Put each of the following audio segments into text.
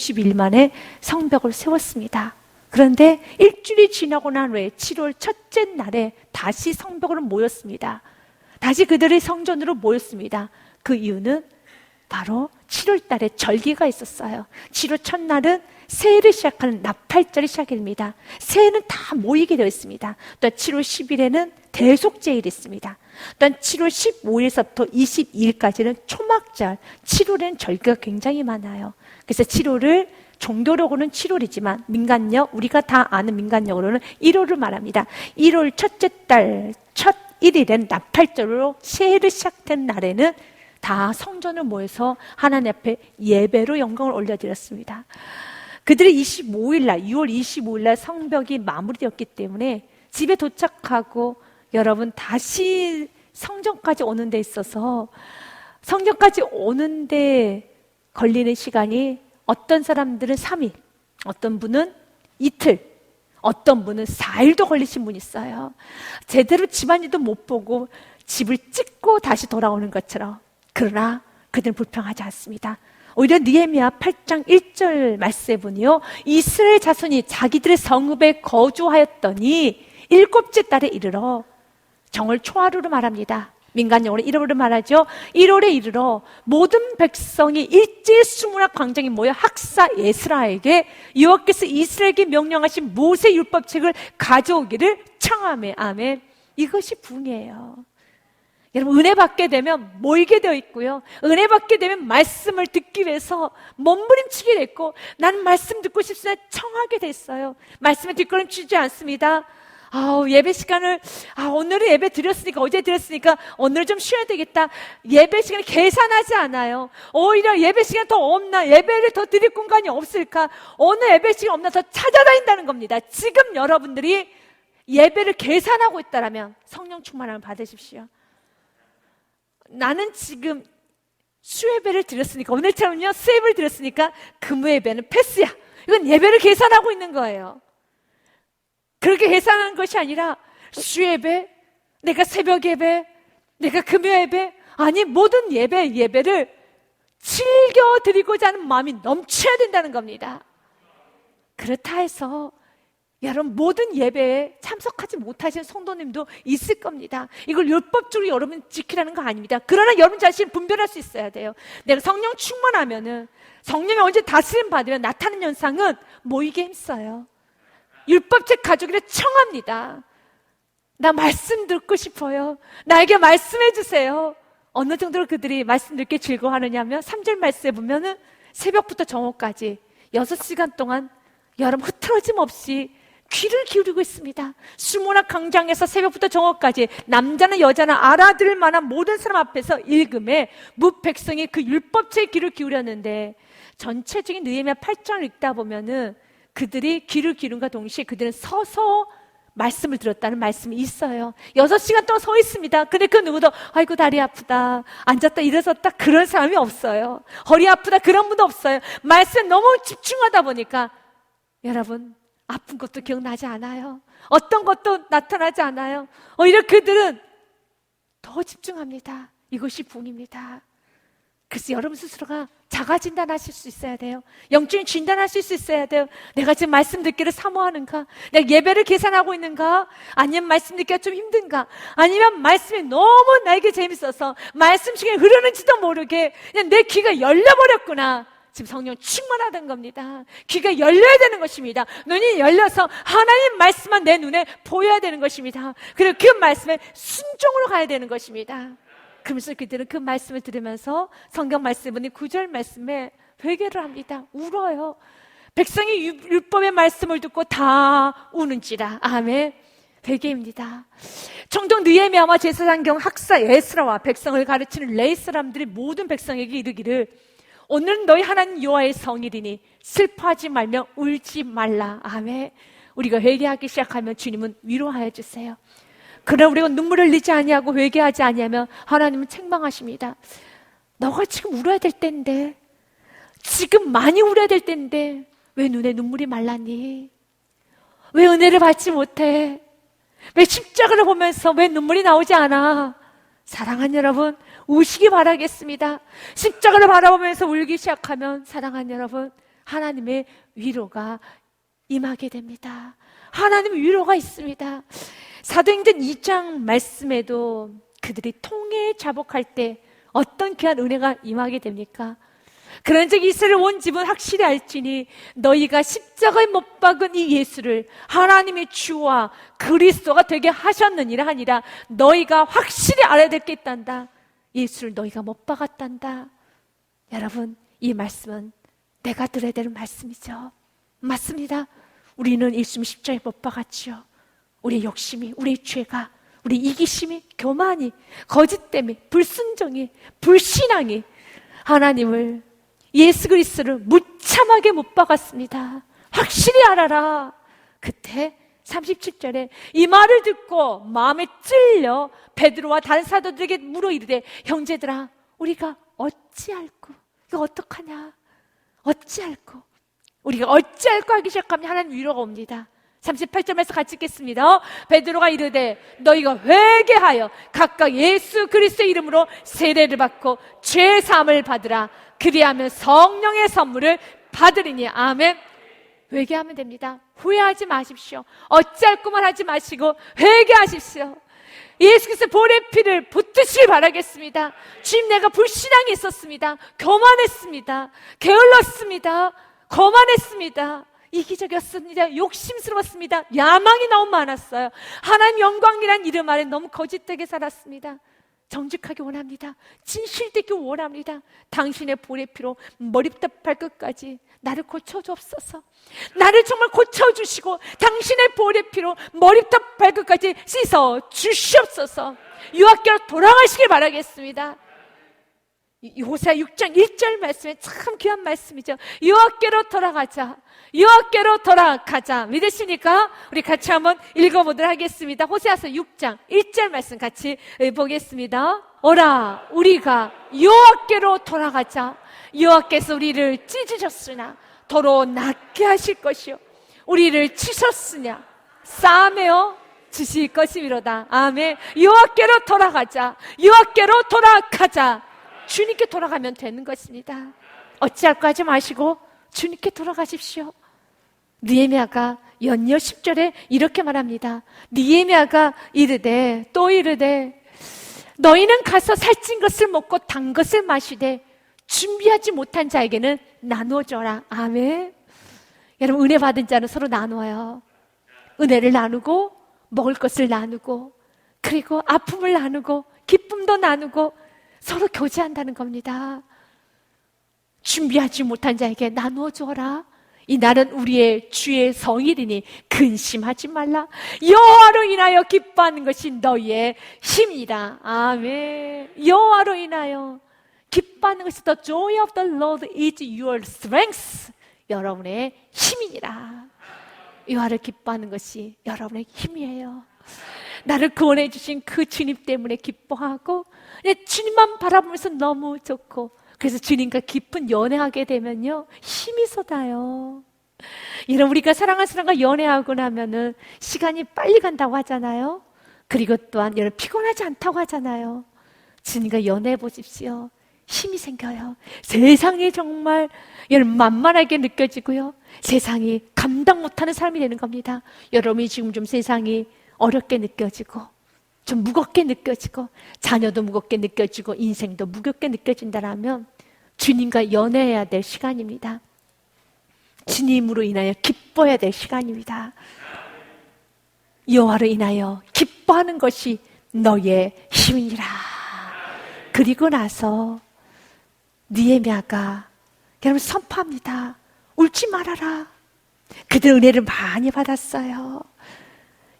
50일 만에 성벽을 세웠습니다. 그런데 일주일이 지나고 난 후에 7월 첫째 날에 다시 성벽으로 모였습니다. 다시 그들의 성전으로 모였습니다. 그 이유는 바로 7월 달에 절기가 있었어요. 7월 첫날은 새해를 시작하는 나팔절이 시작됩니다. 새해는 다 모이게 되어 있습니다. 또 7월 10일에는 대속제일이 있습니다. 또한 7월 15일서부터 22일까지는 초막절, 7월에는 절기가 굉장히 많아요. 그래서 7월을 종교력으로는 7월이지만 민간력, 우리가 다 아는 민간력으로는 1월을 말합니다. 1월 첫째 달 첫 1일엔 나팔절로 새해를 시작된 날에는 다 성전을 모여서 하나님 앞에 예배로 영광을 올려드렸습니다. 그들이 25일 날, 6월 25일 날 성벽이 마무리되었기 때문에 집에 도착하고 여러분 다시 성전까지 오는 데 있어서 성전까지 오는 데 걸리는 시간이 어떤 사람들은 3일, 어떤 분은 이틀, 어떤 분은 4일도 걸리신 분이 있어요. 제대로 집안일도 못 보고 집을 찍고 다시 돌아오는 것처럼. 그러나 그들은 불평하지 않습니다. 오히려 느헤미야 8장 1절 말씀에 보니요, 이스라엘 자손이 자기들의 성읍에 거주하였더니 7째 달에 이르러, 정월 초하루로 말합니다. 민간용어로 1월을 말하죠. 1월에 이르러 모든 백성이 일제히 수문학 광장에 모여 학사 에스라에게 여호와께서 이스라엘에게 명령하신 모세 율법책을 가져오기를 청하매. 아멘. 이것이 부흥이에요. 여러분, 은혜 받게 되면 모이게 되어 있고요, 은혜 받게 되면 말씀을 듣기 위해서 몸부림치게 됐고, 나는 말씀 듣고 싶습니다 청하게 됐어요. 말씀에 뒷걸음치지 않습니다. 예배 시간을, 오늘은 예배 드렸으니까, 어제 드렸으니까 오늘 좀 쉬어야 되겠다, 예배 시간을 계산하지 않아요. 오히려 예배 시간 더 없나, 예배를 더 드릴 공간이 없을까, 오늘 예배 시간 없나 더 찾아다닌다는 겁니다. 지금 여러분들이 예배를 계산하고 있다면 성령 충만함을 받으십시오. 나는 지금 수예배를 드렸으니까, 오늘처럼요 수예배를 드렸으니까 금요예배는 패스야, 이건 예배를 계산하고 있는 거예요. 그렇게 계산하는 것이 아니라 수예배, 내가 새벽 예배, 내가 금요예배, 아니 모든 예배를 즐겨드리고자 하는 마음이 넘쳐야 된다는 겁니다. 그렇다 해서 여러분 모든 예배에 참석하지 못하시는 성도님도 있을 겁니다. 이걸 율법적으로 여러분 지키라는 거 아닙니다. 그러나 여러분 자신 분별할 수 있어야 돼요. 내가 성령 충만하면은, 성령이 언제 다스림 받으면 나타나는 현상은 모이게 힘써요. 율법책 가져오기를 청합니다. 나 말씀 듣고 싶어요. 나에게 말씀해 주세요. 어느 정도로 그들이 말씀 듣기 즐거워하느냐면 3절 말씀에 보면은 새벽부터 정오까지 6시간 동안 여러분 흐트러짐 없이 귀를 기울이고 있습니다. 수문학 광장에서 새벽부터 정오까지 남자나 여자나 알아들을 만한 모든 사람 앞에서 읽음에 무백성이 그 율법책에 귀를 기울였는데, 전체적인 느헤미야 8장을 읽다 보면은 그들이 귀를 기울인과 동시에 그들은 서서 말씀을 들었다는 말씀이 있어요. 6시간 동안 서 있습니다. 근데 그 누구도 아이고 다리 아프다, 앉았다 일어섰다, 그런 사람이 없어요. 허리 아프다, 그런 분도 없어요. 말씀에 너무 집중하다 보니까 여러분 아픈 것도 기억나지 않아요. 어떤 것도 나타나지 않아요. 오히려 그들은 더 집중합니다. 이것이 부흥입니다. 그래서 여러분 스스로가 자가 진단하실 수 있어야 돼요. 영적인 진단하실 수 있어야 돼요. 내가 지금 말씀 듣기를 사모하는가? 내가 예배를 계산하고 있는가? 아니면 말씀 듣기가 좀 힘든가? 아니면 말씀이 너무 나에게 재밌어서 말씀 시간이 흐르는지도 모르게 그냥 내 귀가 열려버렸구나. 지금 성령 충만하던 겁니다. 귀가 열려야 되는 것입니다. 눈이 열려서 하나님 말씀만 내 눈에 보여야 되는 것입니다. 그리고 그 말씀에 순종으로 가야 되는 것입니다. 그러면서 그들은 그 말씀을 들으면서 성경 말씀에 보니 9절 말씀에 회개를 합니다. 울어요. 백성이 율법의 말씀을 듣고 다 우는지라. 아멘. 회개입니다. 청정 느헤미야와 제사장경 학사 에스라와 백성을 가르치는 레위 사람들이 모든 백성에게 이르기를, 오늘은 너희 하나님 여호와의 성일이니 슬퍼하지 말며 울지 말라. 아멘. 우리가 회개하기 시작하면 주님은 위로하여 주세요. 그러나 우리가 눈물을 흘리지 아니하고 회개하지 아니하면 하나님은 책망하십니다. 너가 지금 울어야 될 때인데, 지금 많이 울어야 될 때인데 왜 눈에 눈물이 말랐니? 왜 은혜를 받지 못해? 왜 십자가를 보면서 왜 눈물이 나오지 않아? 사랑하는 여러분, 우시기 바라겠습니다. 십자가를 바라보면서 울기 시작하면 사랑하는 여러분, 하나님의 위로가 임하게 됩니다. 하나님의 위로가 있습니다. 사도행전 2장 말씀에도 그들이 통해 자복할 때 어떤 귀한 은혜가 임하게 됩니까? 그런즉 이스라엘 온 집은 확실히 알지니 너희가 십자가에 못 박은 이 예수를 하나님의 주와 그리스도가 되게 하셨느니라 하니라. 너희가 확실히 알아야 될 게 있단다. 예수를 너희가 못 박았단다. 여러분, 이 말씀은 내가 들어야 되는 말씀이죠. 맞습니다. 우리는 예수님 십자가에 못 박았지요. 우리의 욕심이, 우리의 죄가, 우리 이기심이, 교만이, 거짓됨이, 불순종이, 불신앙이 하나님을, 예수 그리스도를 무참하게 못 박았습니다. 확실히 알아라. 그때 37절에 이 말을 듣고 마음에 찔려 베드로와 다른 사도들에게 물어 이르되 형제들아 우리가 어찌할꼬? 이거 어떡하냐? 어찌할꼬? 우리가 어찌할꼬 하기 시작하면 하나님 위로가 옵니다. 38절에서 같이 읽겠습니다. 베드로가 이르되 너희가 회개하여 각각 예수 그리스도의 이름으로 세례를 받고 죄 사함을 받으라. 그리하면 성령의 선물을 받으리니. 아멘. 회개하면 됩니다. 후회하지 마십시오. 어찌할꼬만 하지 마시고 회개하십시오. 예수 그리스도의 보혈의 피를 붙드시길 바라겠습니다. 주님, 내가 불신앙이 있었습니다. 교만했습니다. 게을렀습니다. 거만했습니다. 이기적이었습니다. 욕심스러웠습니다. 야망이 너무 많았어요. 하나님 영광이란 이름 아래 너무 거짓되게 살았습니다. 정직하게 원합니다. 진실되게 원합니다. 당신의 보혈의 피로 머리부터 발끝까지 나를 고쳐주옵소서. 나를 정말 고쳐주시고 당신의 보혈의 피로 머리부터 발끝까지 씻어 주시옵소서. 유학교로 돌아가시길 바라겠습니다. 호세아 6장 1절 말씀에 참 귀한 말씀이죠. 여호와께로 돌아가자. 여호와께로 돌아가자. 믿으시니까 우리 같이 한번 읽어보도록 하겠습니다. 호세아서 6장 1절 말씀 같이 보겠습니다. 오라 우리가 여호와께로 돌아가자. 여호와께서 우리를 찢으셨으나 도로 낫게 하실 것이요 우리를 치셨으냐 싸매어 주실 것이미로다. 아멘. 여호와께로 돌아가자. 여호와께로 돌아가자. 주님께 돌아가면 되는 것입니다. 어찌할까 하지 마시고 주님께 돌아가십시오. 느헤미야가 연이어 10절에 이렇게 말합니다. 느헤미야가 이르되 또 이르되 너희는 가서 살찐 것을 먹고 단 것을 마시되 준비하지 못한 자에게는 나누어 줘라. 아멘. 여러분, 은혜 받은 자는 서로 나눠요. 은혜를 나누고 먹을 것을 나누고 그리고 아픔을 나누고 기쁨도 나누고 서로 교제한다는 겁니다. 준비하지 못한 자에게 나누어 주어라. 이 날은 우리의 주의 성일이니 근심하지 말라. 여호와로 인하여 기뻐하는 것이 너희의 힘이라. 아멘. 여호와로 인하여 기뻐하는 것이 The joy of the Lord is your strength. 여러분의 힘이니라. 여호와를 기뻐하는 것이 여러분의 힘이에요. 나를 구원해 주신 그 주님 때문에 기뻐하고 주님만 바라보면서 너무 좋고 그래서 주님과 깊은 연애하게 되면요 힘이 솟아요. 이런 우리가 사랑하는 사람과 연애하고 나면은 시간이 빨리 간다고 하잖아요. 그리고 또한 여러분 피곤하지 않다고 하잖아요. 주님과 연애해 보십시오. 힘이 생겨요. 세상이 정말 여러분 만만하게 느껴지고요. 세상이 감당 못하는 사람이 되는 겁니다. 여러분이 지금 좀 세상이 어렵게 느껴지고 좀 무겁게 느껴지고 자녀도 무겁게 느껴지고 인생도 무겁게 느껴진다라면 주님과 연애해야 될 시간입니다. 주님으로 인하여 기뻐해야 될 시간입니다. 여호와로 인하여 기뻐하는 것이 너의 힘이라. 그리고 나서 느헤미야가 여러분 선포합니다. 울지 말아라. 그들 은혜를 많이 받았어요.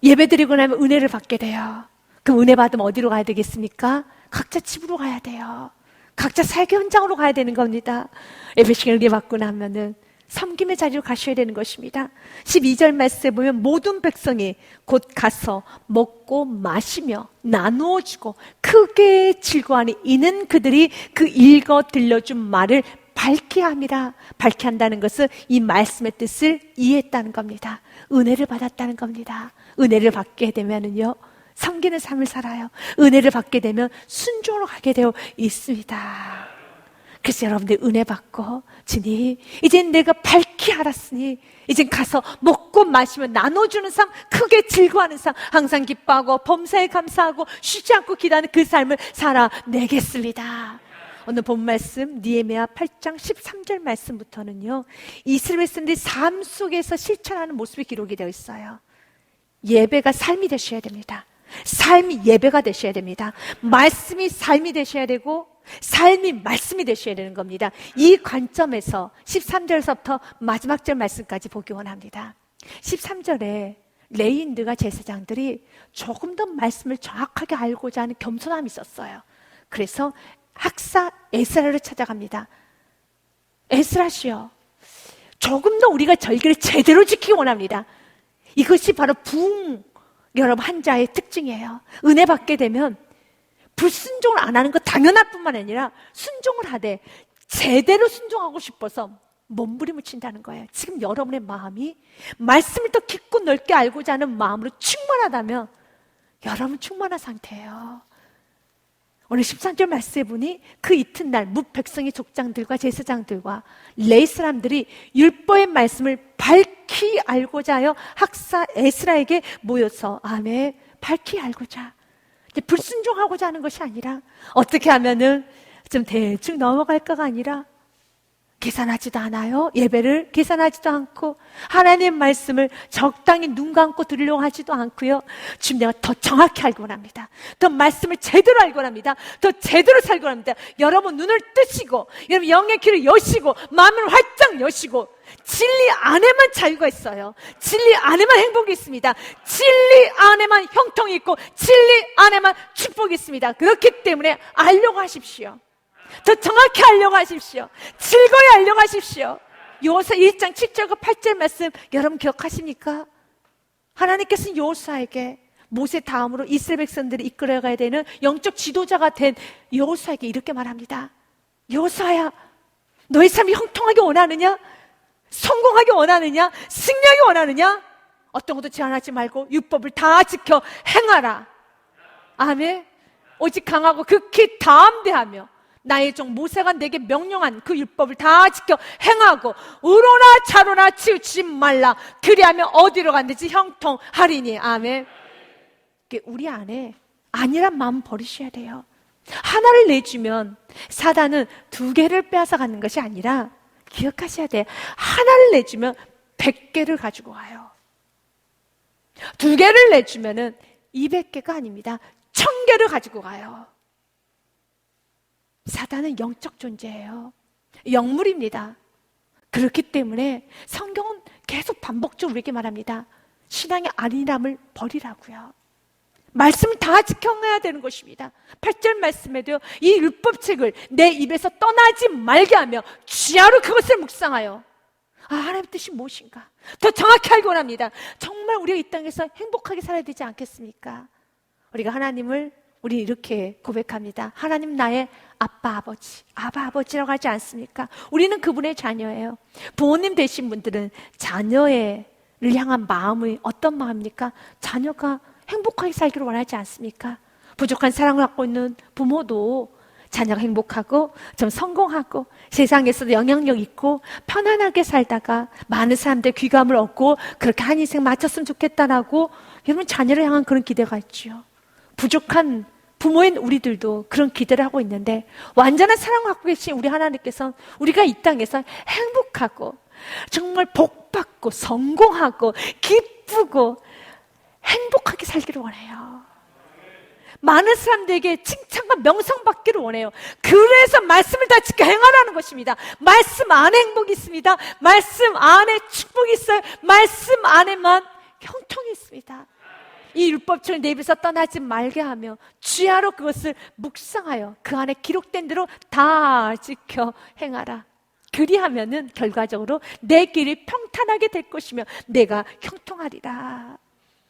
예배드리고 나면 은혜를 받게 돼요. 그럼 은혜 받으면 어디로 가야 되겠습니까? 각자 집으로 가야 돼요. 각자 설교 현장으로 가야 되는 겁니다. 예배 시간을 은혜 받고 나면은 섬김의 자리로 가셔야 되는 것입니다. 12절 말씀에 보면 모든 백성이 곧 가서 먹고 마시며 나누어 주고 크게 즐거워하니 이는 그들이 그 읽어 들려준 말을 밝게 함이라. 밝게 한다는 것은 이 말씀의 뜻을 이해했다는 겁니다. 은혜를 받았다는 겁니다. 은혜를 받게 되면은요 섬기는 삶을 살아요. 은혜를 받게 되면 순종으로 가게 되어 있습니다. 그래서 여러분들 은혜 받고, 주님, 이젠 내가 밝히 알았으니 이젠 가서 먹고 마시며 나눠주는 삶, 크게 즐거워하는 삶, 항상 기뻐하고 범사에 감사하고 쉬지 않고 기도하는 그 삶을 살아내겠습니다. 오늘 본 말씀 느헤미야 8장 13절 말씀부터는요, 이스라엘 백성들이 삶 속에서 실천하는 모습이 기록이 되어 있어요. 예배가 삶이 되셔야 됩니다. 삶이 예배가 되셔야 됩니다. 말씀이 삶이 되셔야 되고 삶이 말씀이 되셔야 되는 겁니다. 이 관점에서 13절에서부터 마지막 절 말씀까지 보기 원합니다. 13절에 레위인들과 제사장들이 조금 더 말씀을 정확하게 알고자 하는 겸손함이 있었어요. 그래서 학사 에스라를 찾아갑니다. 에스라시여, 조금 더 우리가 절기를 제대로 지키기 원합니다. 이것이 바로 부흥 여러분 한 자의 특징이에요. 은혜 받게 되면 불순종을 안 하는 거 당연할 뿐만 아니라 순종을 하되 제대로 순종하고 싶어서 몸부림을 친다는 거예요. 지금 여러분의 마음이 말씀을 더 깊고 넓게 알고자 하는 마음으로 충만하다면 여러분 충만한 상태예요. 오늘 13절 말씀해 보니 그 이튿날 뭇 백성의 족장들과 제사장들과 레위 사람들이 율법의 말씀을 밝히 알고자 하여 학사 에스라에게 모여서 아멘, 밝히 알고자, 불순종하고자 하는 것이 아니라 어떻게 하면은 좀 대충 넘어갈까가 아니라 계산하지도 않아요. 예배를 계산하지도 않고 하나님의 말씀을 적당히 눈 감고 들으려고 하지도 않고요. 지금 내가 더 정확히 알고 합니다. 더 말씀을 제대로 알고 합니다. 더 제대로 살고 합니다. 여러분 눈을 뜨시고 여러분 영의 귀를 여시고 마음을 활짝 여시고 진리 안에만 자유가 있어요. 진리 안에만 행복이 있습니다. 진리 안에만 형통이 있고 진리 안에만 축복이 있습니다. 그렇기 때문에 알려고 하십시오. 더 정확히 알려고 하십시오. 즐거이 알려고 하십시오. 여호수아 1장 7절과 8절 말씀 여러분 기억하십니까? 하나님께서는 여호수아에게 모세 다음으로 이스라엘 백성들을 이끌어가야 되는 영적 지도자가 된 여호수아에게 이렇게 말합니다. 여호수아야, 너의 삶이 형통하게 원하느냐? 성공하게 원하느냐? 승리하게 원하느냐? 어떤 것도 제한하지 말고 율법을 다 지켜 행하라. 아멘. 오직 강하고 극히 담대하며 나의 종 모세가 내게 명령한 그 율법을 다 지켜 행하고 의로나 자로나 치우치지 말라. 그리하면 어디로 갔는지 형통하리니. 아멘. 우리 안에 아니란 마음 버리셔야 돼요. 하나를 내주면 사단은 두 개를 빼앗아 가는 것이 아니라 기억하셔야 돼요. 하나를 내주면 100개를 가지고 와요. 두 개를 내주면은 200개가 아닙니다. 1000개를 가지고 가요. 사단은 영적 존재예요. 영물입니다. 그렇기 때문에 성경은 계속 반복적으로 우리에게 말합니다. 신앙의 아니함을 버리라고요. 말씀을 다 지켜야 되는 것입니다. 8절 말씀에도요, 이 율법책을 내 입에서 떠나지 말게 하며 주야로 그것을 묵상하여. 하나님의 뜻이 무엇인가 더 정확히 알고 합니다. 정말 우리가 이 땅에서 행복하게 살아야 되지 않겠습니까? 우리가 하나님을 우리 이렇게 고백합니다. 하나님 나의 아빠 아버지, 아바 아버지라고 하지 않습니까? 우리는 그분의 자녀예요. 부모님 되신 분들은 자녀를 향한 마음이 어떤 마음입니까? 자녀가 행복하게 살기를 원하지 않습니까? 부족한 사랑을 갖고 있는 부모도 자녀가 행복하고 좀 성공하고 세상에서도 영향력 있고 편안하게 살다가 많은 사람들의 귀감을 얻고 그렇게 한 인생 마쳤으면 좋겠다라고 여러분 자녀를 향한 그런 기대가 있죠. 부족한 부모인 우리들도 그런 기대를 하고 있는데 완전한 사랑을 갖고 계신 우리 하나님께서는 우리가 이 땅에서 행복하고 정말 복받고 성공하고 기쁘고 행복하게 살기를 원해요. 많은 사람들에게 칭찬과 명성받기를 원해요. 그래서 말씀을 다 지켜 행하라는 것입니다. 말씀 안에 행복이 있습니다. 말씀 안에 축복이 있어요. 말씀 안에만 형통이 있습니다. 이 율법책을 내 입에서 떠나지 말게 하며 주야로 그것을 묵상하여 그 안에 기록된 대로 다 지켜 행하라. 그리하면은 결과적으로 내 길이 평탄하게 될 것이며 내가 형통하리라.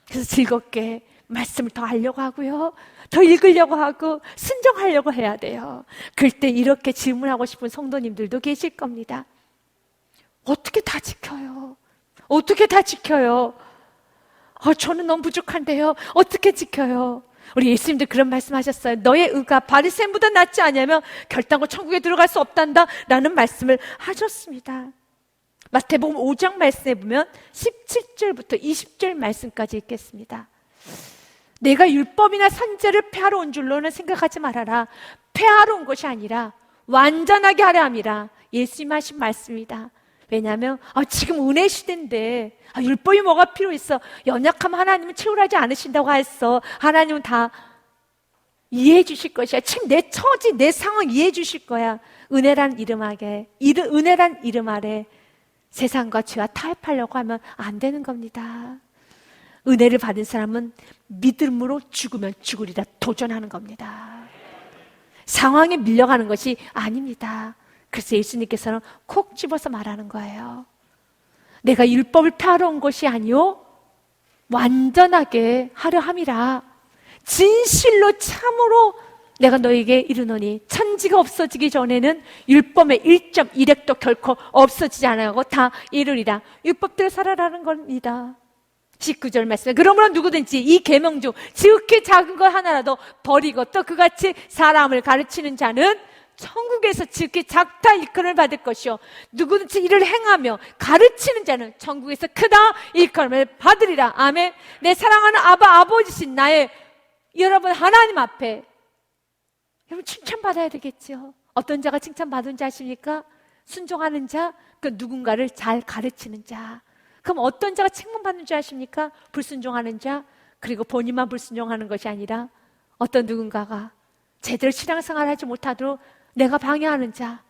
그래서 즐겁게 말씀을 더 알려고 하고요, 더 읽으려고 하고 순종하려고 해야 돼요. 그럴 때 이렇게 질문하고 싶은 성도님들도 계실 겁니다. 어떻게 다 지켜요? 어떻게 다 지켜요? 저는 너무 부족한데요. 어떻게 지켜요? 우리 예수님도 그런 말씀하셨어요. 너의 의가 바리새인보다 낫지 않냐면 결단코 천국에 들어갈 수 없단다 라는 말씀을 하셨습니다. 마태복음 5장 말씀에 보면 17절부터 20절 말씀까지 읽겠습니다. 내가 율법이나 선제를 폐하러 온 줄로는 생각하지 말아라. 폐하러 온 것이 아니라 완전하게 하려 함이라. 예수님 하신 말씀입니다. 왜냐하면 지금 은혜 시대인데 율법이 뭐가 필요 있어. 연약하면 하나님은 채울하지 않으신다고 했어. 하나님은 다 이해해 주실 것이야. 지금 내 처지, 내 상황 이해해 주실 거야. 은혜란 이름 아래 세상과 죄와 타협하려고 하면 안 되는 겁니다. 은혜를 받은 사람은 믿음으로 죽으면 죽으리라 도전하는 겁니다. 상황에 밀려가는 것이 아닙니다. 그래서 예수님께서는 콕 집어서 말하는 거예요. 내가 율법을 폐하러 온 것이 아니요 완전하게 하려 함이라. 진실로 참으로 내가 너에게 이르노니 천지가 없어지기 전에는 율법의 1.1획도 결코 없어지지 않아고 다 이루리라. 율법대로 살아라는 겁니다. 19절 말씀. 그러므로 누구든지 이 계명 중 지극히 작은 것 하나라도 버리고 또 그같이 사람을 가르치는 자는 천국에서 지극히 작다 일컬음을 받을 것이요 누구든지 이를 행하며 가르치는 자는 천국에서 크다 일컬음을 받으리라. 아멘. 내 사랑하는 아버지신 나의 여러분 하나님 앞에 여러분 칭찬받아야 되겠죠. 어떤 자가 칭찬받은지 아십니까? 순종하는 자, 그 누군가를 잘 가르치는 자. 그럼 어떤 자가 칭찬받는 줄 아십니까? 불순종하는 자, 그리고 본인만 불순종하는 것이 아니라 어떤 누군가가 제대로 신앙생활을 하지 못하도록 내가 방해하는 자,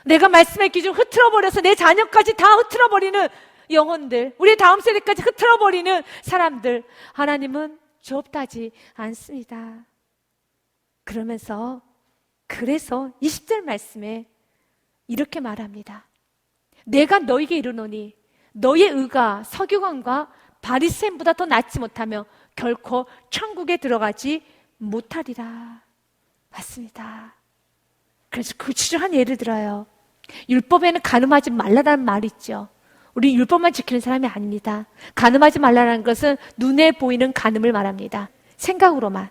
내가 말씀의 기준 흐트러버려서 내 자녀까지 다 흐트러버리는 영혼들, 우리 다음 세대까지 흐트러버리는 사람들, 하나님은 좁다지 않습니다. 그래서 20절 말씀에 이렇게 말합니다. 내가 너에게 이르노니 너의 의가 서기관과 바리새인보다 더 낫지 못하며 결코 천국에 들어가지 못하리라. 맞습니다. 그래서 구체적인 예를 들어요. 율법에는 간음하지 말라라는 말이 있죠. 우리 율법만 지키는 사람이 아닙니다. 간음하지 말라는 것은 눈에 보이는 간음을 말합니다. 생각으로만.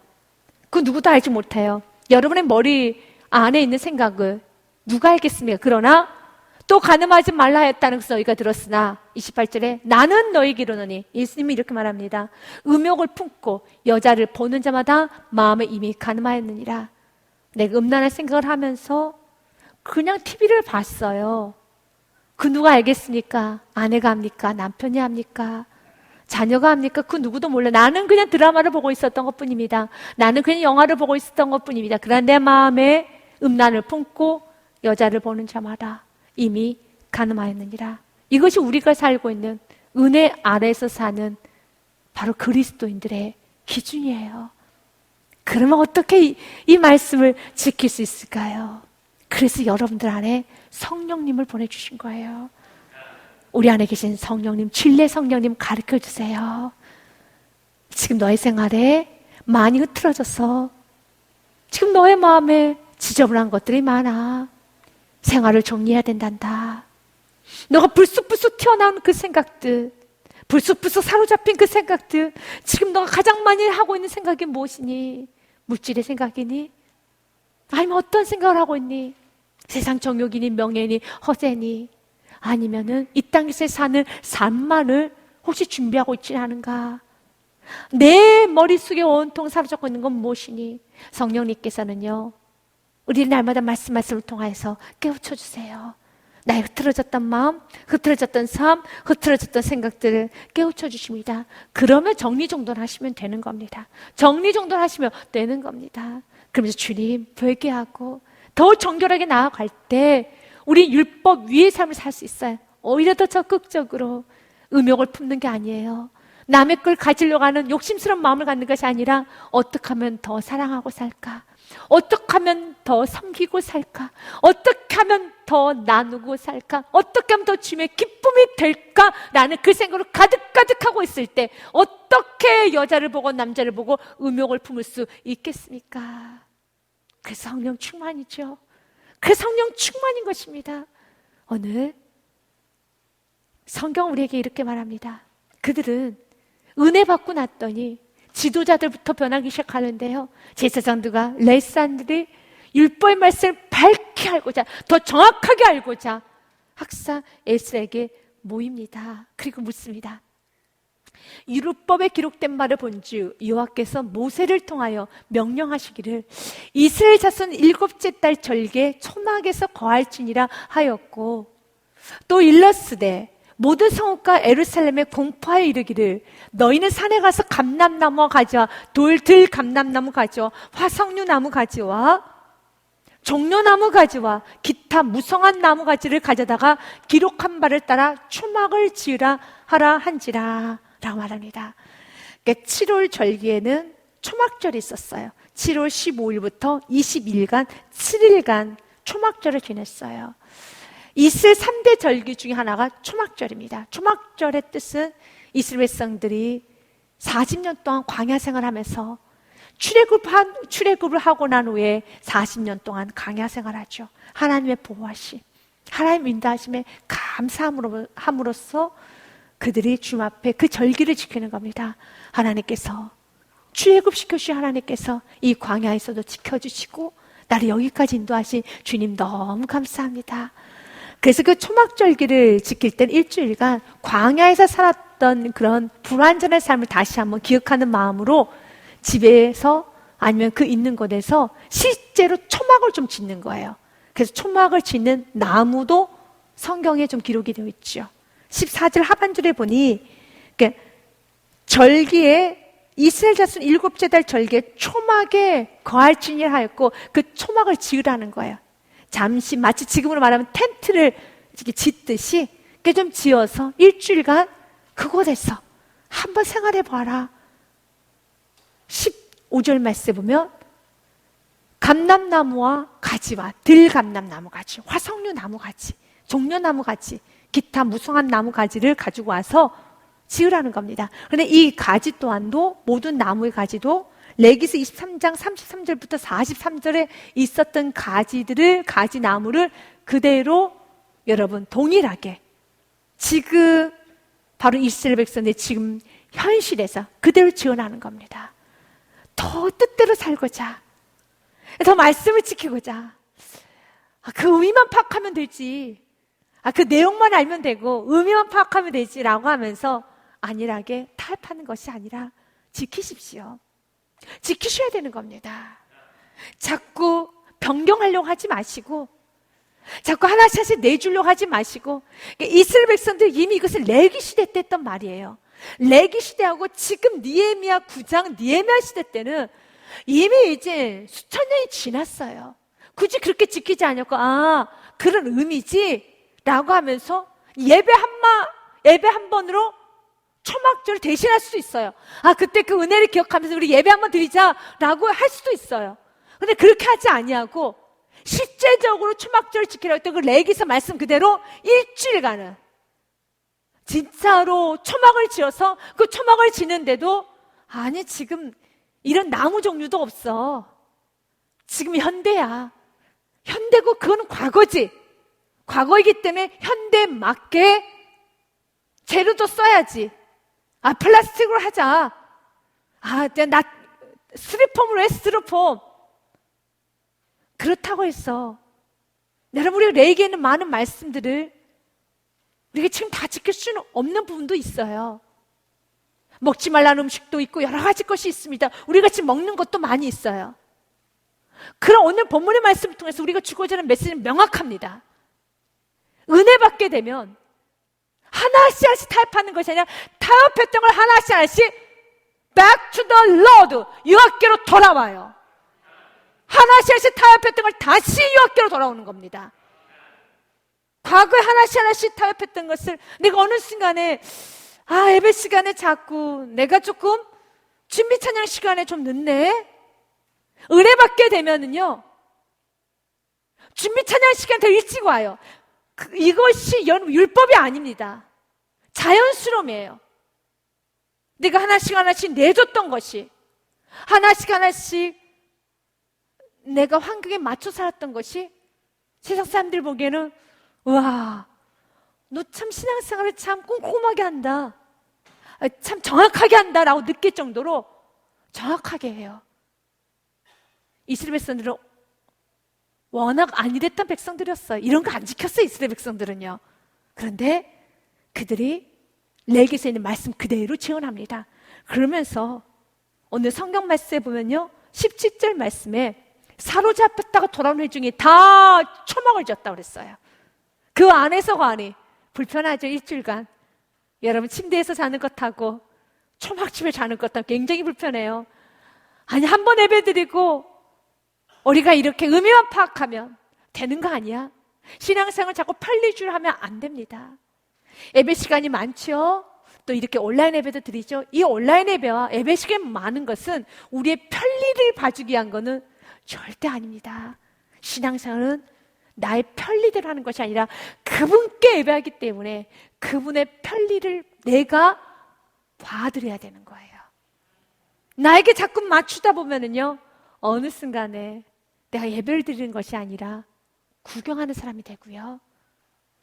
그 누구도 알지 못해요. 여러분의 머리 안에 있는 생각을 누가 알겠습니까? 그러나 또 간음하지 말라 했다는 것을 너희가 들었으나 28절에 나는 너희에게 이르노니 예수님이 이렇게 말합니다. 음욕을 품고 여자를 보는 자마다 마음에 이미 간음하였느니라. 내가 음란한 생각을 하면서 그냥 TV를 봤어요. 그 누가 알겠습니까? 아내가 합니까? 남편이 합니까? 자녀가 합니까? 그 누구도 몰라. 나는 그냥 드라마를 보고 있었던 것뿐입니다. 나는 그냥 영화를 보고 있었던 것뿐입니다. 그러나 내 마음에 음란을 품고 여자를 보는 자마다 이미 간음하였느니라. 이것이 우리가 살고 있는 은혜 아래에서 사는 바로 그리스도인들의 기준이에요. 그러면 어떻게 이 말씀을 지킬 수 있을까요? 그래서 여러분들 안에 성령님을 보내주신 거예요. 우리 안에 계신 성령님, 진리 성령님 가르쳐 주세요. 지금 너의 생활에 많이 흐트러져서 지금 너의 마음에 지저분한 것들이 많아. 생활을 정리해야 된단다. 너가 불쑥불쑥 튀어나온 그 생각들, 불쑥불쑥 사로잡힌 그 생각들, 지금 너가 가장 많이 하고 있는 생각이 무엇이니? 물질의 생각이니? 아니면 어떤 생각을 하고 있니? 세상 정욕이니 명예니 허세니? 아니면은 이 땅에서 사는 삶만을 혹시 준비하고 있지 않은가? 내 머릿속에 온통 사로잡고 있는 건 무엇이니? 성령님께서는요, 우리 날마다 말씀을 통하여서 깨우쳐 주세요. 나의 흐트러졌던 마음, 흐트러졌던 삶, 흐트러졌던 생각들을 깨우쳐 주십니다. 그러면 정리정돈하시면 되는 겁니다. 정리정돈하시면 되는 겁니다. 그러면서 주님 회개하고 더 정결하게 나아갈 때 우리 율법 위의 삶을 살 수 있어요. 오히려 더 적극적으로 음욕을 품는 게 아니에요. 남의 걸 가지려고 하는 욕심스러운 마음을 갖는 것이 아니라 어떻게 하면 더 사랑하고 살까? 어떻게 하면 더 섬기고 살까? 어떻게 하면 더 나누고 살까? 어떻게 하면 더 주님의 기쁨이 될까? 라는 그 생각으로 가득가득하고 있을 때 어떻게 여자를 보고 남자를 보고 음욕을 품을 수 있겠습니까? 그 성령 충만이죠. 그 성령 충만인 것입니다. 오늘 성경 우리에게 이렇게 말합니다. 그들은 은혜 받고 났더니 지도자들부터 변하기 시작하는데요. 제사장들과 레위사들이 율법의 말씀을 밝게 알고자, 더 정확하게 알고자 학사 에스라에게 모입니다. 그리고 묻습니다. 율법에 기록된 말을 본즉 여호와께서 모세를 통하여 명령하시기를 이스라엘 자손 7째 달 절기에 초막에서 거할지니라 하였고, 또 일러스되 모든 성읍과 예루살렘에 공포하여 이르기를 너희는 산에 가서 감람나무와 가지와 돌들 감람나무 가지와 화석류 나무 가지와 종려나무 가지와 기타 무성한 나무 가지를 가져다가 기록한 바를 따라 초막을 지으라 하라 한지라 라고 말합니다. 그러니까 7월 절기에는 초막절이 있었어요. 7월 15일부터 20일간 7일간 초막절을 지냈어요. 이스라엘 3대 절기 중에 하나가 초막절입니다. 초막절의 뜻은 이스라엘 백성들이 40년 동안 광야 생활하면서 출애굽을 하고 난 후에 40년 동안 광야 생활하죠. 하나님의 보호하심, 하나님의 인도하심에 감사함으로써 그들이 주님 앞에 그 절기를 지키는 겁니다. 하나님께서 출애굽시켜주신 하나님께서 이 광야에서도 지켜주시고 나를 여기까지 인도하신 주님 너무 감사합니다. 그래서 그 초막절기를 지킬 땐 일주일간 광야에서 살았던 그런 불완전한 삶을 다시 한번 기억하는 마음으로 집에서 아니면 그 있는 곳에서 실제로 초막을 좀 짓는 거예요. 그래서 초막을 짓는 나무도 성경에 좀 기록이 되어 있죠. 14절 하반절에 보니 절기에 이스라엘 자손 7째 달 절기에 초막에 거할지니라 하였고 그 초막을 지으라는 거예요. 잠시 마치 지금으로 말하면 텐트를 이렇게 짓듯이 좀 지어서 일주일간 그곳에서 한번 생활해 봐라. 15절 말씀에 보면 감람나무와 가지와 들감람나무 가지, 화석류 나무 가지, 종려나무 가지, 기타 무성한 나무 가지를 가지고 와서 지으라는 겁니다. 그런데 이 가지 또한도 모든 나무의 가지도 레위기 23장 33절부터 43절에 있었던 가지나무를 그대로 여러분 동일하게 지금 바로 이스라엘 백성의 지금 현실에서 그대로 지어나는 겁니다. 더 뜻대로 살고자, 더 말씀을 지키고자, 그 의미만 파악하면 되지, 그 내용만 알면 되고 의미만 파악하면 되지라고 하면서 안일하게 타협하는 것이 아니라 지키십시오. 지키셔야 되는 겁니다. 자꾸 변경하려고 하지 마시고, 자꾸 하나씩 내주려고 하지 마시고, 이스라엘 백성들 이미 이것을 레위 시대 때 했던 말이에요. 레위 시대하고 지금 느헤미야 9장 느헤미야 시대 때는 이미 이제 수천 년이 지났어요. 굳이 그렇게 지키지 않았고, 그런 의미지 라고 하면서 예배 한 번으로 초막절을 대신할 수도 있어요. 그때 그 은혜를 기억하면서 우리 예배 한번 드리자라고 할 수도 있어요. 근데 그렇게 하지 아니하고 실제적으로 초막절을 지키라고 했던 그 레위기서 말씀 그대로 일주일간은 진짜로 초막을 지어서 그 초막을 지는데도 아니 지금 이런 나무 종류도 없어. 지금 현대야. 현대고 그건 과거지. 과거이기 때문에 현대에 맞게 재료도 써야지. 플라스틱으로 하자. 나 스티로폼으로 해, 스티로폼. 그렇다고 해서 여러분 우리가 레위기에 있는 많은 말씀들을 우리가 지금 다 지킬 수는 없는 부분도 있어요. 먹지 말라는 음식도 있고 여러 가지 것이 있습니다. 우리가 지금 먹는 것도 많이 있어요. 그럼 오늘 본문의 말씀을 통해서 우리가 주고자 하는 메시지는 명확합니다. 은혜 받게 되면 하나씩 타협하는 것이 아니라 타협했던 걸 하나씩 back to the Lord, 여호와께로 돌아와요. 하나씩 타협했던 걸 다시 여호와께로 돌아오는 겁니다. 과거에 하나씩 타협했던 것을 내가 어느 순간에 예배 시간에 자꾸 내가 조금 준비 찬양 시간에 좀 늦네. 은혜 받게 되면은요 준비 찬양 시간 더 일찍 와요. 이것이 율법이 아닙니다. 자연스러움이에요. 내가 하나씩 내줬던 것이 하나씩 내가 환경에 맞춰 살았던 것이 세상 사람들 보기에는 와, 너 참 신앙생활을 참 꼼꼼하게 한다, 참 정확하게 한다라고 느낄 정도로 정확하게 해요. 이스라엘 백성들은 워낙 안일했던 백성들이었어요. 이런 거 안 지켰어요, 이스라엘 백성들은요. 그런데 그들이 레위기서에 있는 말씀 그대로 지원합니다. 그러면서 오늘 성경 말씀에 보면요, 17절 말씀에 사로잡혔다가 돌아온 회중이 다 초막을 지었다고 그랬어요. 그 안에서가 아니, 불편하죠, 일주일간. 여러분 침대에서 자는 것하고 초막집에 자는 것하고 굉장히 불편해요. 아니, 한 번 예배드리고 우리가 이렇게 의미만 파악하면 되는 거 아니야? 신앙생활 자꾸 편리주의를 하면 안 됩니다. 예배 시간이 많죠? 또 이렇게 온라인 예배도 드리죠? 이 온라인 예배와 예배 시간이 많은 것은 우리의 편리를 봐주기 위한 거는 절대 아닙니다. 신앙생활은 나의 편리대로 하는 것이 아니라 그분께 예배하기 때문에 그분의 편리를 내가 봐드려야 되는 거예요. 나에게 자꾸 맞추다 보면은요, 어느 순간에 내가 예배를 드리는 것이 아니라 구경하는 사람이 되고요,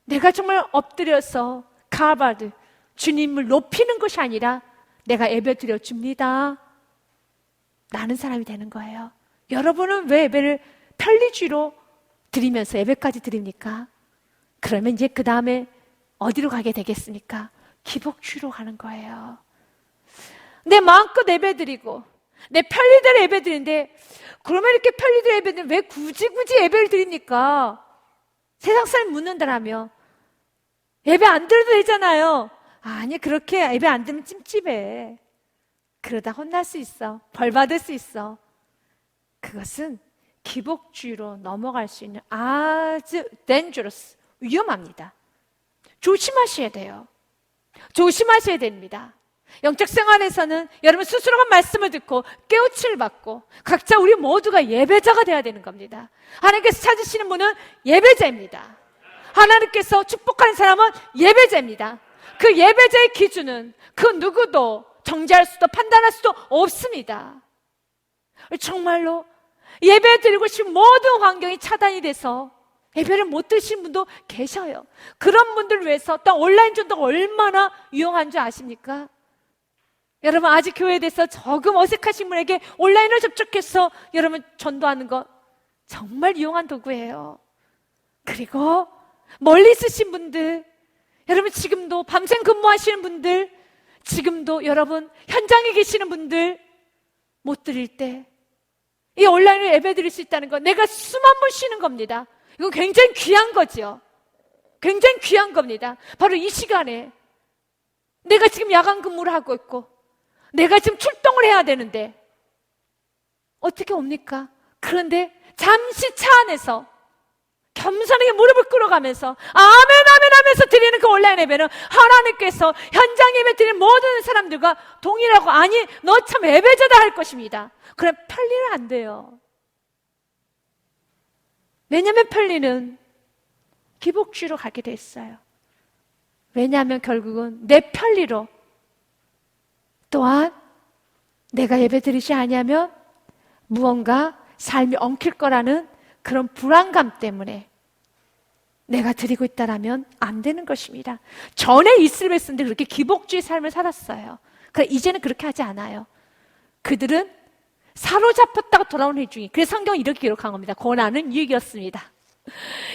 내가 정말 엎드려서 카바드 주님을 높이는 것이 아니라 내가 예배 드려줍니다 라는 사람이 되는 거예요. 여러분은 왜 예배를 편리주의로 드리면서 예배까지 드립니까? 그러면 이제 그 다음에 어디로 가게 되겠습니까? 기복주의로 가는 거예요. 내 마음껏 예배 드리고 내 편리대로 예배 드리는데, 그러면 이렇게 편리대로 예배 드리는데 왜 굳이 예배를 드립니까? 세상 사람이 묻는다라며 예배 안 드려도 되잖아요. 아니, 그렇게 예배 안 드리면 찜찜해. 그러다 혼날 수 있어. 벌 받을 수 있어. 그것은 기복주의로 넘어갈 수 있는 아주 dangerous, 위험합니다. 조심하셔야 돼요. 조심하셔야 됩니다. 영적 생활에서는 여러분 스스로가 말씀을 듣고 깨우침을 받고 각자 우리 모두가 예배자가 되어야 되는 겁니다. 하나님께서 찾으시는 분은 예배자입니다. 하나님께서 축복하는 사람은 예배자입니다. 그 예배자의 기준은 그 누구도 정죄할 수도 판단할 수도 없습니다. 정말로 예배 드리고 싶은 모든 환경이 차단이 돼서 예배를 못 드시는 분도 계셔요. 그런 분들을 위해서 또 온라인 전도가 얼마나 유용한 줄 아십니까? 여러분, 아직 교회에 대해서 조금 어색하신 분에게 온라인을 접촉해서 여러분 전도하는 거 정말 유용한 도구예요. 그리고 멀리 있으신 분들, 여러분 지금도 밤샘 근무하시는 분들, 지금도 여러분 현장에 계시는 분들, 못 드릴 때 이 온라인으로 예배 드릴 수 있다는 건 내가 숨 한 번 쉬는 겁니다. 이건 굉장히 귀한 거죠. 굉장히 귀한 겁니다. 바로 이 시간에 내가 지금 야간 근무를 하고 있고 내가 지금 출동을 해야 되는데 어떻게 옵니까? 그런데 잠시 차 안에서 겸손하게 무릎을 꿇어가면서 아멘 하면서 드리는 그 온라인 예배는 하나님께서 현장 예배 드리는 모든 사람들과 동일하고, 아니 너 참 예배자다 할 것입니다. 그럼 편리는 안 돼요. 왜냐하면 편리는 기복주의로 가게 됐어요. 왜냐하면 결국은 내 편리로, 또한 내가 예배 드리지 아니하면 무언가 삶이 엉킬 거라는 그런 불안감 때문에 내가 드리고 있다라면 안 되는 것입니다. 전에 이스라엘 백성들이 그렇게 기복주의 삶을 살았어요. 그러나 이제는 그렇게 하지 않아요. 그들은 사로잡혔다가 돌아온 회중이, 그래서 성경이 이렇게 기록한 겁니다. 고난은 유익이었습니다.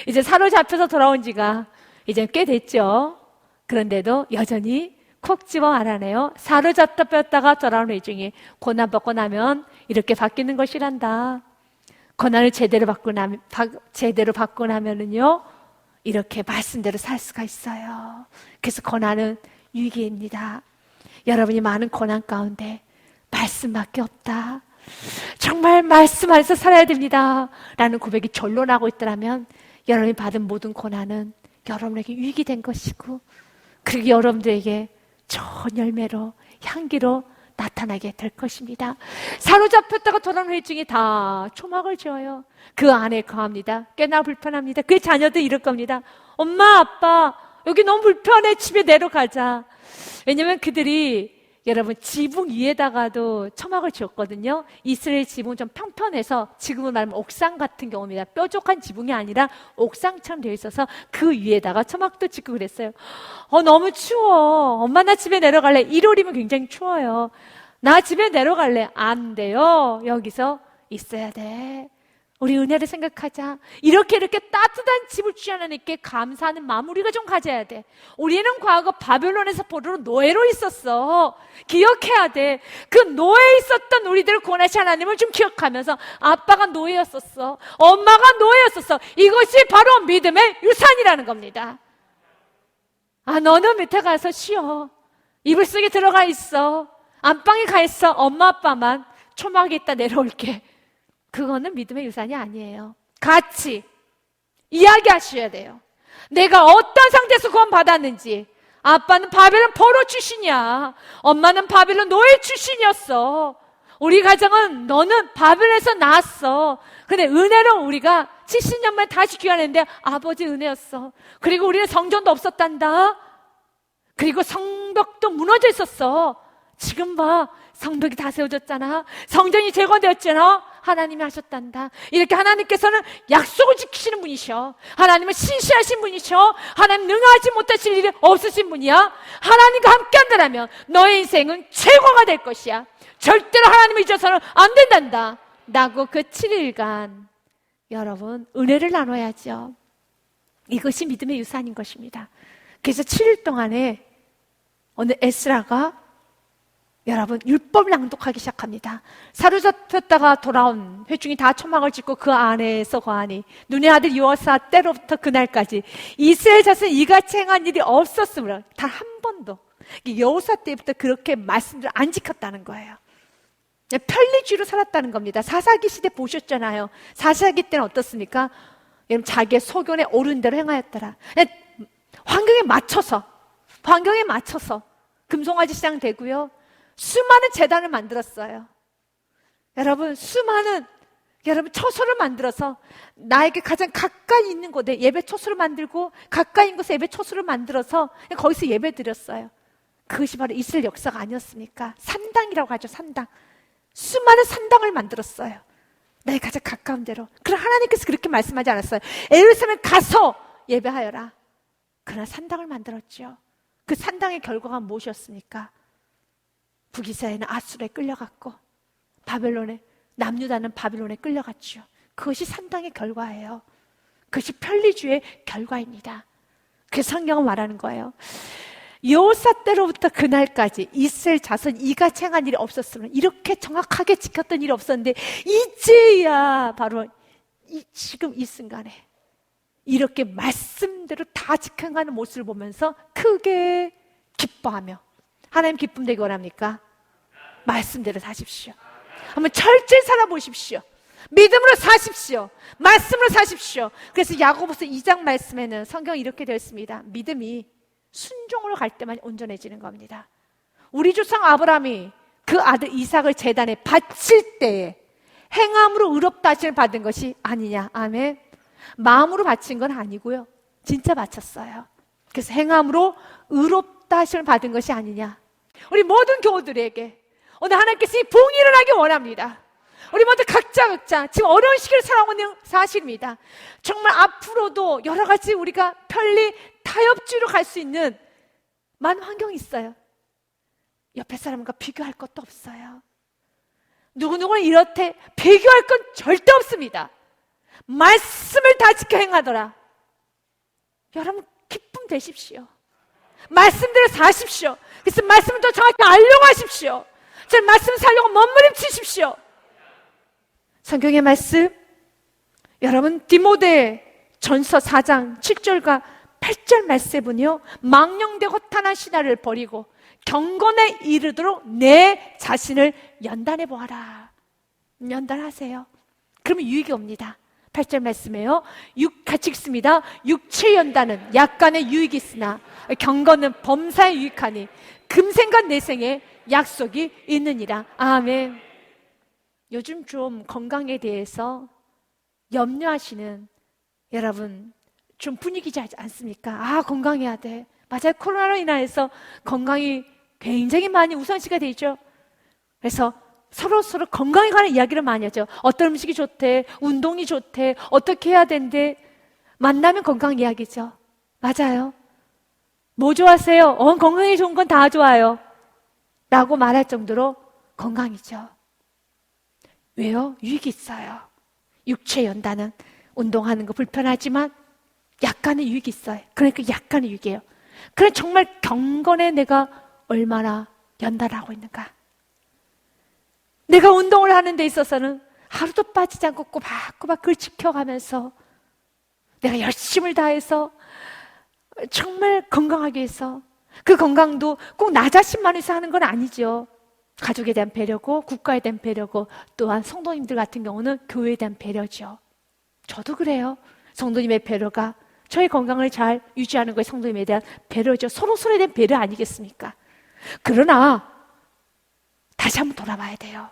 이제 사로잡혀서 돌아온 지가 이제 꽤 됐죠. 그런데도 여전히 콕 집어 말하네요. 사로잡혔다가 돌아온 회중이 고난 받고 나면 이렇게 바뀌는 것이란다. 고난을 제대로 받고 나면은요, 이렇게 말씀대로 살 수가 있어요. 그래서 고난은 유익입니다. 여러분이 많은 고난 가운데 말씀밖에 없다, 정말 말씀 안에서 살아야 됩니다 라는 고백이 절로나고 있더라면 여러분이 받은 모든 고난은 여러분에게 유익이 된 것이고, 그리고 여러분들에게 좋은 열매로, 향기로 나타나게 될 것입니다. 사로잡혔다가 돌아온 회중이 다 초막을 지어요. 그 안에 거합니다. 꽤나 불편합니다. 그 자녀들 이럴 겁니다. 엄마, 아빠, 여기 너무 불편해. 집에 내려가자. 왜냐면 그들이 여러분 지붕 위에다가도 초막을 지었거든요. 이스라엘 지붕은 좀 평평해서 지금은 말하면 옥상 같은 경우입니다. 뾰족한 지붕이 아니라 옥상처럼 되어 있어서 그 위에다가 초막도 짓고 그랬어요. 너무 추워. 엄마 나 집에 내려갈래. 1월이면 굉장히 추워요. 나 집에 내려갈래. 안 돼요. 여기서 있어야 돼. 우리 은혜를 생각하자. 이렇게 따뜻한 집을 주신 하나님께 감사하는 마음 우리가 좀 가져야 돼. 우리는 과거 바벨론에서 포로로 노예로 있었어. 기억해야 돼. 그 노예에 있었던 우리들을 구원하신 하나님을 좀 기억하면서, 아빠가 노예였었어, 엄마가 노예였었어. 이것이 바로 믿음의 유산이라는 겁니다. 너는 밑에 가서 쉬어. 이불 속에 들어가 있어. 안방에 가 있어. 엄마 아빠만 초막에 있다 내려올게. 그거는 믿음의 유산이 아니에요. 같이 이야기하셔야 돼요. 내가 어떤 상태에서 구원받았는지. 아빠는 바벨론 포로 출신이야. 엄마는 바벨론 노예 출신이었어. 우리 가정은 너는 바벨론에서 나왔어. 근데 은혜로 우리가 70년 만에 다시 귀환했는데 아버지 은혜였어. 그리고 우리는 성전도 없었단다. 그리고 성벽도 무너져 있었어. 지금 봐, 성벽이 다 세워졌잖아. 성전이 재건되었잖아. 하나님이 하셨단다. 이렇게 하나님께서는 약속을 지키시는 분이셔. 하나님은 신실하신 분이셔. 하나님 능하지 못하실 일이 없으신 분이야. 하나님과 함께 한다면 너의 인생은 최고가 될 것이야. 절대로 하나님을 잊어서는 안 된단다. 라고 그 7일간 여러분 은혜를 나눠야죠. 이것이 믿음의 유산인 것입니다. 그래서 7일 동안에 오늘 에스라가 여러분 율법 낭독하기 시작합니다. 사로잡혔다가 돌아온 회중이 다 초막을 짓고 그 안에서 거하니 눈의 아들 여호사 때로부터 그날까지 이스라엘 자손이 이같이 행한 일이 없었으므로 단 한 번도. 여호사 때부터 그렇게 말씀들을 안 지켰다는 거예요. 편리주의로 살았다는 겁니다. 사사기 시대 보셨잖아요. 사사기 때는 어떻습니까? 여러분 자기의 소견에 옳은 대로 행하였더라. 환경에 맞춰서 금송아지 시장 되고요. 수많은 제단을 만들었어요. 여러분 여러분 처소를 만들어서 나에게 가장 가까이 있는 곳에 예배 처소를 만들고 가까이 있는 곳에 예배 처소를 만들어서 거기서 예배 드렸어요. 그것이 바로 이스라엘 역사가 아니었습니까? 산당이라고 하죠. 산당. 수많은 산당을 만들었어요. 나의 가장 가까운 데로. 그럼 하나님께서 그렇게 말씀하지 않았어요. 예루살렘에 가서 예배하여라. 그러나 산당을 만들었죠. 그 산당의 결과가 무엇이었습니까? 북이스라엘은 아수르에 끌려갔고 바벨론에, 남유다는 바벨론에 끌려갔죠. 그것이 산당의 결과예요. 그것이 편리주의의 결과입니다. 그래서 성경은 말하는 거예요. 여호사 때로부터 그날까지 이스라엘 자손 이같이 행한 일이 없었으면, 이렇게 정확하게 지켰던 일이 없었는데 이제야 바로 지금 이 순간에 이렇게 말씀대로 다 지켜가는 모습을 보면서 크게 기뻐하며. 하나님 기쁨 되기 원합니까? 말씀대로 사십시오. 한번 철저히 살아보십시오. 믿음으로 사십시오. 말씀으로 사십시오. 그래서 야고보서 2장 말씀에는 성경이 이렇게 되어 있습니다. 믿음이 순종으로 갈 때만 온전해지는 겁니다. 우리 조상 아브라함이 그 아들 이삭을 제단에 바칠 때에 행함으로 의롭다 하심을 받은 것이 아니냐. 아멘. 마음으로 바친 건 아니고요. 진짜 바쳤어요. 그래서 행함으로 의롭다 하심을 받은 것이 아니냐. 우리 모든 교우들에게 오늘 하나님께서 이 봉의를 하기 원합니다. 우리 모두 각자 지금 어려운 시기를 살아오고 있는 사실입니다. 정말 앞으로도 여러 가지 우리가 편리 타협주의로 갈 수 있는 많은 환경이 있어요. 옆에 사람과 비교할 것도 없어요. 누구누구는 이렇대 비교할 건 절대 없습니다. 말씀을 다 지켜 행하더라. 여러분 기쁨 되십시오. 말씀대로 사십시오. 그래서 말씀을 더 정확히 알려고 하십시오. 제 말씀 살려고 몸부림치십시오. 성경의 말씀 여러분 디모데 전서 4장 7절과 8절 말씀에 보니요, 망령되고 탄한 신화를 버리고 경건에 이르도록 내 자신을 연단해 보아라. 연단하세요. 그러면 유익이 옵니다. 8절 말씀에요, 같이 읽습니다. 육체 연단은 약간의 유익이 있으나 경건은 범사에 유익하니 금생과 내생에 약속이 있느니라. 아멘. 요즘 좀 건강에 대해서 염려하시는 여러분 좀 분위기지 않습니까? 건강해야 돼. 맞아요. 코로나로 인해서 건강이 굉장히 많이 우선시가 되죠. 그래서 서로 건강에 관한 이야기를 많이 하죠. 어떤 음식이 좋대, 운동이 좋대, 어떻게 해야 된대. 만나면 건강 이야기죠. 맞아요. 뭐 좋아하세요? 건강에 좋은 건 다 좋아요. 라고 말할 정도로 건강이죠. 왜요? 유익이 있어요. 육체 연단은 운동하는 거 불편하지만 약간의 유익이 있어요. 그러니까 약간의 유익이에요. 그럼 정말 경건에 내가 얼마나 연단하고 있는가? 내가 운동을 하는 데 있어서는 하루도 빠지지 않고 꼬박꼬박 그걸 지켜가면서 내가 열심을 다해서 정말 건강하기 위해서, 그 건강도 꼭 나 자신만 위해서 하는 건 아니죠. 가족에 대한 배려고, 국가에 대한 배려고, 또한 성도님들 같은 경우는 교회에 대한 배려죠. 저도 그래요. 성도님의 배려가 저의 건강을 잘 유지하는 것이 성도님에 대한 배려죠. 서로에 대한 배려 아니겠습니까? 그러나 다시 한번 돌아봐야 돼요.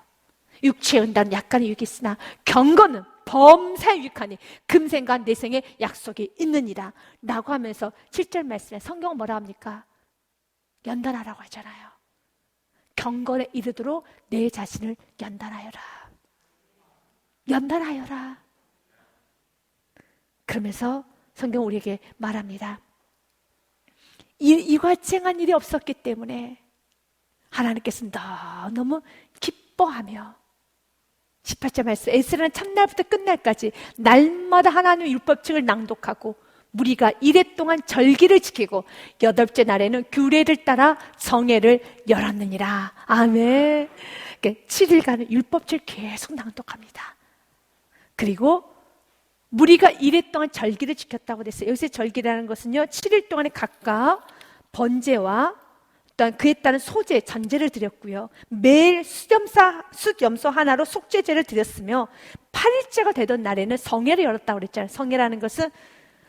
육체의 연단은 약간의 유익이 있으나 경건은 범사에 유익하니 금생과 내생의 약속이 있느니라 라고 하면서 7절 말씀에 성경은 뭐라 합니까? 연단하라고 하잖아요. 경건에 이르도록 내 자신을 연단하여라. 연단하여라. 그러면서 성경 우리에게 말합니다. 이와 같은 일이 없었기 때문에 하나님께서 너무 기뻐하며 18절 말씀, 에스라는 첫날부터 끝날까지 날마다 하나님의 율법책을 낭독하고 무리가 이레 동안 절기를 지키고 8째 날에는 규례를 따라 정회를 열었느니라. 아멘. 7일간은 율법책을 계속 낭독합니다. 그리고 무리가 이레 동안 절기를 지켰다고 됐어요. 여기서 절기라는 것은요, 7일 동안에 각각 번제와 또한 그에 따른 소제, 전제를 드렸고요. 매일 숫염소 하나로 속죄제를 드렸으며 8일째가 되던 날에는 성회를 열었다고 그랬잖아요. 성회라는 것은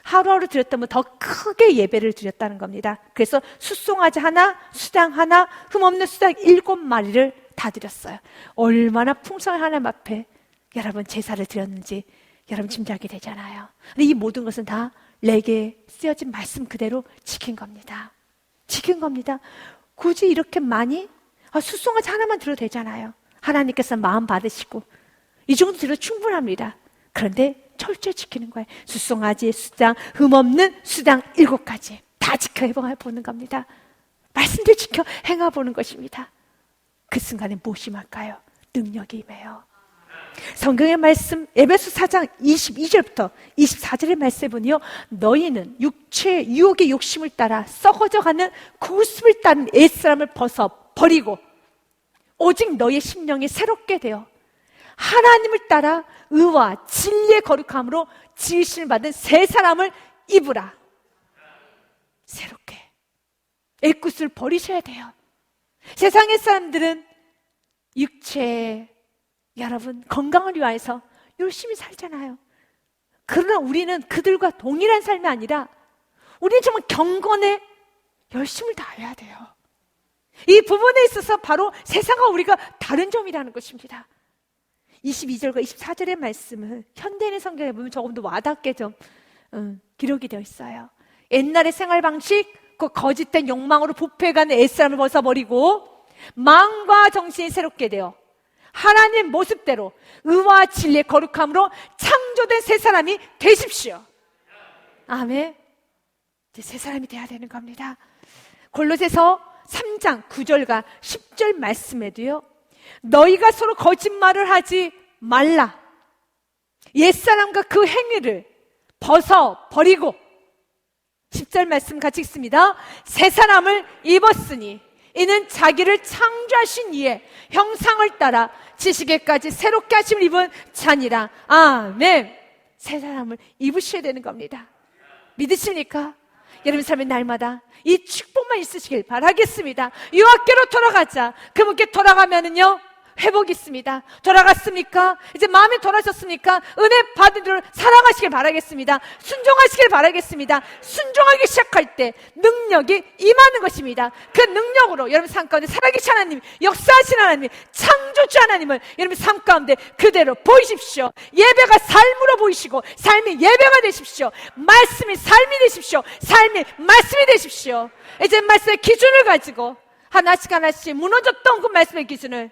하루하루 드렸다면 더 크게 예배를 드렸다는 겁니다. 그래서 숫송아지 하나, 수당 하나, 흠없는 수당 7마리를 다 드렸어요. 얼마나 풍성한 하나님 앞에 여러분 제사를 드렸는지 여러분 짐작이 되잖아요. 근데 이 모든 것은 다 레게에 쓰여진 말씀 그대로 지킨 겁니다. 지킨 겁니다. 굳이 이렇게 많이 숫송아지 하나만 드려도 되잖아요. 하나님께서 마음 받으시고 이 정도 드려도 충분합니다. 그런데 철저히 지키는 거예요. 숫송아지, 수당, 흠없는 수당 7가지 다 지켜 행해보는 겁니다. 말씀들 지켜 행해보는 것입니다. 그 순간에 무엇이 임할까요? 능력이 임해요. 성경의 말씀 에베소 4장 22절부터 24절의 말씀에 보니요, 너희는 육체의 유혹의 욕심을 따라 썩어져가는 구습을 따른 옛사람을 벗어버리고 오직 너희의 심령이 새롭게 되어 하나님을 따라 의와 진리의 거룩함으로 지으심을 받은 새 사람을 입으라. 새롭게 옛구슬을 버리셔야 돼요. 세상의 사람들은 육체의 여러분 건강을 위하여서 열심히 살잖아요. 그러나 우리는 그들과 동일한 삶이 아니라 우리는 정말 경건에 열심을 다해야 돼요. 이 부분에 있어서 바로 세상과 우리가 다른 점이라는 것입니다. 22절과 24절의 말씀은 현대인의 성경에 보면 조금 더 와닿게 좀 기록이 되어 있어요. 옛날의 생활 방식, 그 거짓된 욕망으로 부패해가는 옛사람을 벗어버리고 마음과 정신이 새롭게 되어 하나님 모습대로 의와 진리의 거룩함으로 창조된 새 사람이 되십시오. 아멘. 이제 새 사람이 되어야 되는 겁니다. 골로새서 3장 9절과 10절 말씀에도요, 너희가 서로 거짓말을 하지 말라. 옛사람과 그 행위를 벗어버리고 10절 말씀 같이 읽습니다. 새 사람을 입었으니 이는 자기를 창조하신 이의 형상을 따라 지식에까지 새롭게 하심을 입은 자니라. 아멘. 새 사람을 입으셔야 되는 겁니다. 믿으십니까? 여러분 삶의 날마다 이 축복만 있으시길 바라겠습니다. 유학교로 돌아가자. 그분께 돌아가면은요, 회복이 있습니다. 돌아갔습니까? 이제 마음이 돌아섰습니까? 은혜 받은 대로 살아가시길 바라겠습니다. 순종하시길 바라겠습니다. 순종하기 시작할 때 능력이 임하는 것입니다. 그 능력으로 여러분 삶 가운데 살아계신 하나님, 역사하신 하나님, 창조주 하나님을 여러분 삶 가운데 그대로 보이십시오. 예배가 삶으로 보이시고 삶이 예배가 되십시오. 말씀이 삶이 되십시오. 삶이 말씀이 되십시오. 이제 말씀의 기준을 가지고 하나씩 하나씩 무너졌던 그 말씀의 기준을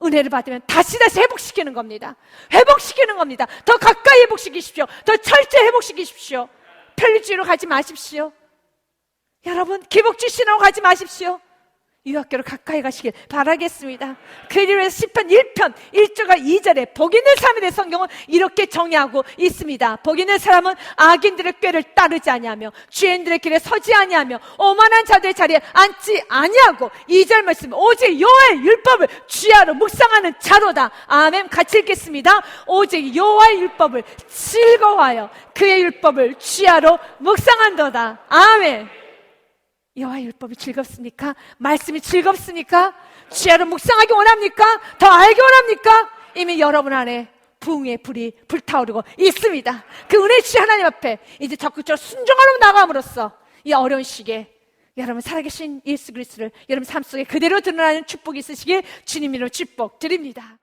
은혜를 받으면 다시 회복시키는 겁니다. 회복시키는 겁니다. 더 가까이 회복시키십시오. 더 철저히 회복시키십시오. 편리주의로 가지 마십시오. 여러분, 기복주의 신앙으로 가지 마십시오. 유학교로 가까이 가시길 바라겠습니다. 그를 위해서 시편 1편 1절과 2절에 복 있는 사람에 대해 성경은 이렇게 정의하고 있습니다. 복 있는 사람은 악인들의 꾀를 따르지 아니하며 죄인들의 길에 서지 아니하며 오만한 자들의 자리에 앉지 아니하고 2절 말씀 오직 여호와의 율법을 주야로 묵상하는 자로다. 아멘. 같이 읽겠습니다. 오직 여호와의 율법을 즐거워하여 그의 율법을 주야로 묵상한도다. 아멘. 여호와의 율법이 즐겁습니까? 말씀이 즐겁습니까? 주야로 묵상하기 원합니까? 더 알기 원합니까? 이미 여러분 안에 부흥의 불이 불타오르고 있습니다. 그 은혜의 주 하나님 앞에 이제 적극적으로 순종하러 나감으로써 이 어려운 시기에 여러분 살아계신 예수 그리스도를 여러분 삶 속에 그대로 드러나는 축복이 있으시길 주님으로 축복드립니다.